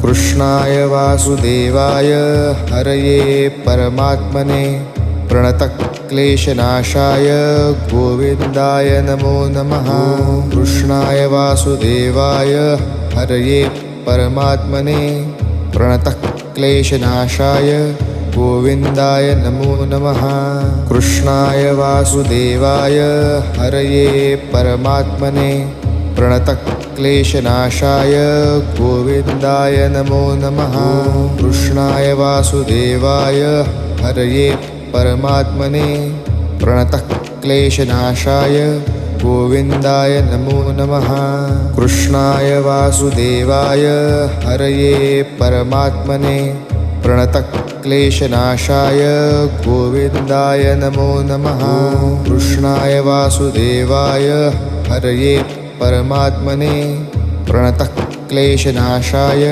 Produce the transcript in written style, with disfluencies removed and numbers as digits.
कृष्णाय वासुदेवाय हरये परमात्मने प्रणतक्लेशनाशाय गोविन्दाय नमो नमः। कृष्णाय वासुदेवाय हरये परमात्मने प्रणतक्लेशनाशाय गोविन्दाय नमो नमः। कृष्णाय वासुदेवाय हरये परमात्मने प्रणतक्लेशनाशाय गोविन्दाय नमो नमः। कृष्णाय वासुदेवाय हरये परमात्मने प्रणतक्लेशनाशाय गोविन्दाय नमो नमः। कृष्णाय वासुदेवाय हरये परमात्मने प्रणतक्लेशनाशाय गोविन्दाय नमो नमः। कृष्णाय वासुदेवाय हरये परमात्मने प्रणतक्लेशनाशाय